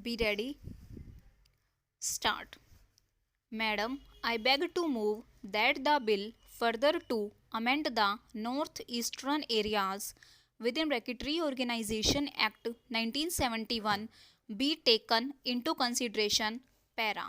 Be ready. Start. Madam, I beg to move that the bill further to amend the Northeastern Areas within Reorganization Act 1971 be taken into consideration. Para.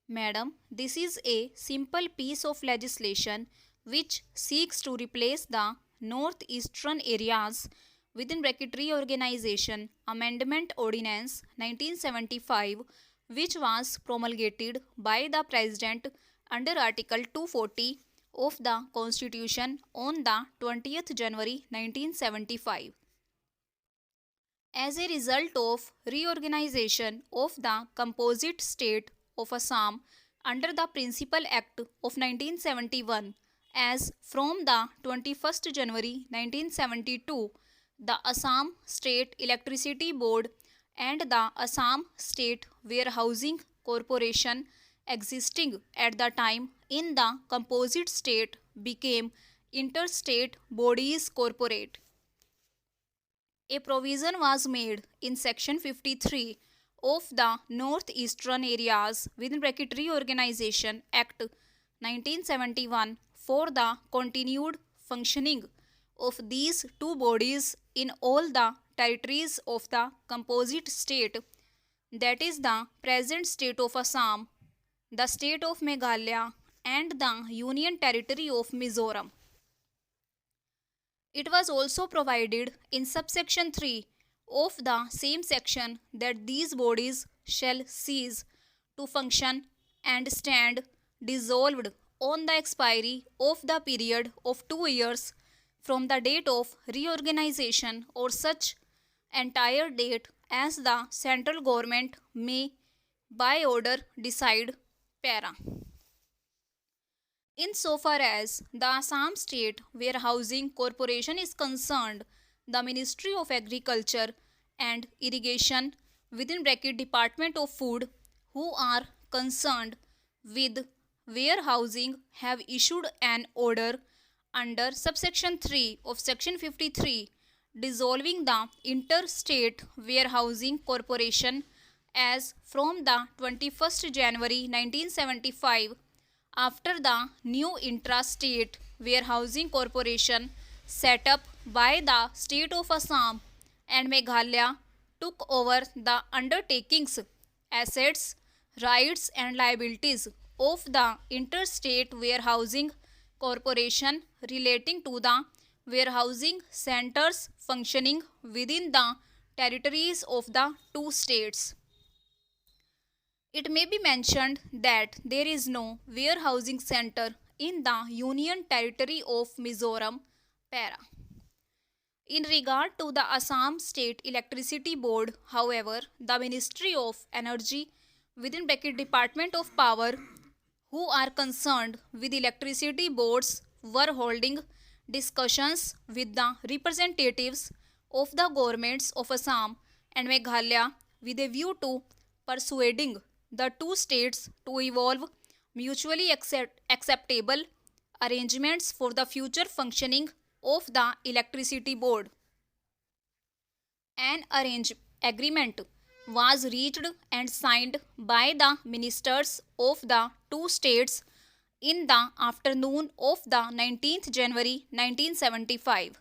Madam, this is a simple piece of legislation which seeks to replace the Northeastern Areas within Reorganization Amendment Ordinance 1975, which was promulgated by the President under Article 240 of the Constitution on the 20th January 1975. As a result of reorganization of the composite state of Assam under the Principal Act of 1971, as from the 21st January 1972, the Assam State Electricity Board and the Assam State Warehousing Corporation existing at the time in the composite state became interstate bodies corporate. A provision was made in Section 53 of the Northeastern Areas within Reorganization Act 1971 for the continued functioning of these two bodies in all the territories of the composite state, that is the present state of Assam, the state of Meghalaya, and the Union Territory of Mizoram. It was also provided in subsection 3 of the same section that these bodies shall cease to function and stand dissolved on the expiry of the period of 2 years from the date of reorganization or such entire date as the central government may by order decide. Para. Insofar as the Assam State Warehousing Corporation is concerned, the Ministry of Agriculture and Irrigation within Department of Food, who are concerned with warehousing, have issued an order under subsection 3 of section 53 dissolving the Interstate Warehousing Corporation as from the 21st January 1975 after the new intra-state warehousing corporation set up by the state of Assam and Meghalaya took over the undertakings, assets, rights and liabilities of the interstate warehousing corporation relating to the warehousing centers functioning within the territories of the two states. It may be mentioned that there is no warehousing center in the Union Territory of Mizoram. Para. In regard to the Assam State Electricity Board, however, the Ministry of Energy within Department of Power, who are concerned with electricity boards, were holding discussions with the representatives of the governments of Assam and Meghalaya with a view to persuading the two states to evolve mutually acceptable arrangements for the future functioning of the electricity board. An agreement was reached and signed by the ministers of the two states in the afternoon of the 19th January 1975.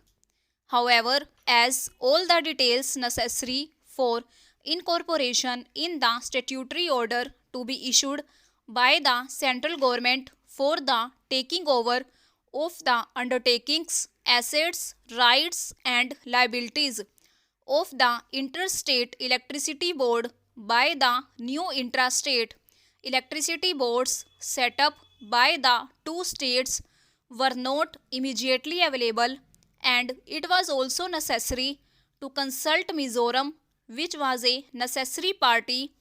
However, as all the details necessary for incorporation in the statutory order to be issued by the central government for the taking over of the undertakings, assets, rights and liabilities of the Interstate Electricity Board by the new intrastate electricity boards set up by the two states were not immediately available, and it was also necessary to consult Mizoram, which was a necessary party.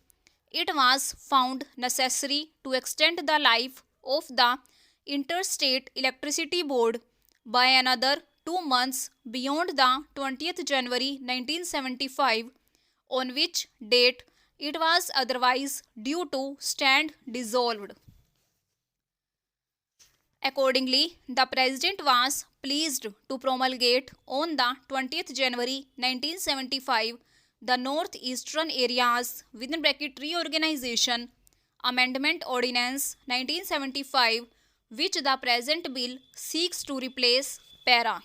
It was found necessary to extend the life of the Interstate Electricity Board by another 2 months beyond the 20th January 1975, on which date it was otherwise due to stand dissolved. Accordingly, the President was pleased to promulgate on the 20th January 1975 the Northeastern Areas within bracket Reorganization Amendment Ordinance 1975, which the present bill seeks to replace. Para.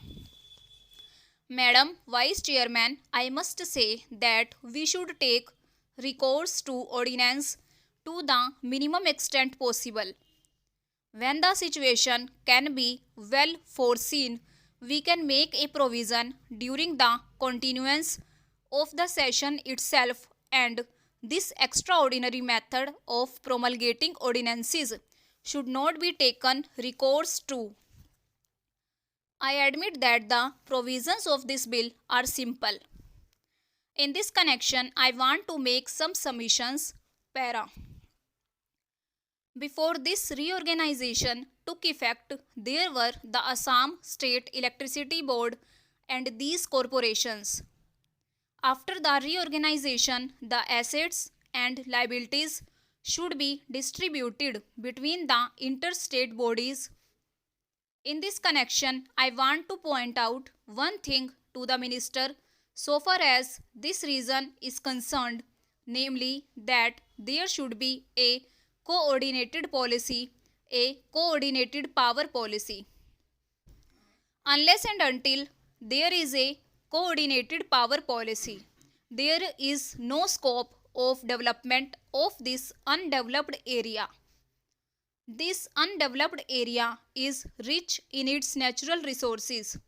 Madam Vice Chairman, I must say that we should take recourse to ordinance to the minimum extent possible. When the situation can be well foreseen, we can make a provision during the continuance of the session itself, and this extraordinary method of promulgating ordinances should not be taken recourse to. I admit that the provisions of this bill are simple. In this connection, I want to make some submissions. Para. Before this reorganization took effect, there were the Assam State Electricity Board and these corporations. After the reorganization, the assets and liabilities should be distributed between the interstate bodies. In this connection, I want to point out one thing to the Minister so far as this reason is concerned, namely that there should be a coordinated policy, a coordinated power policy. Unless and until there is a coordinated power policy, there is no scope of development of this undeveloped area. This undeveloped area is rich in its natural resources.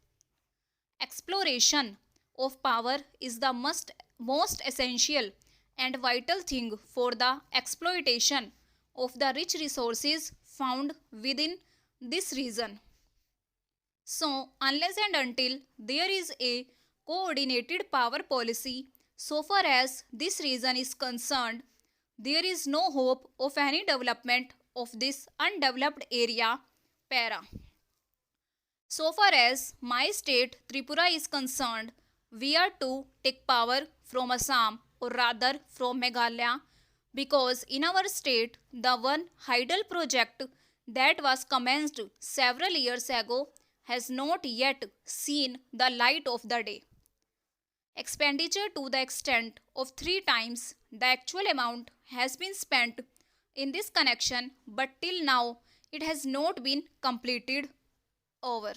Exploration of power is the most essential and vital thing for the exploitation of the rich resources found within this region. So, unless and until there is a coordinated power policy, so far as this region is concerned, there is no hope of any development of this undeveloped area. Para. So far as my state Tripura is concerned, we are to take power from Assam, or rather from Meghalaya, because in our state the one Hydel project that was commenced several years ago has not yet seen the light of the day. Expenditure to the extent of 3 times the actual amount has been spent in this connection, but till now it has not been completed. Over.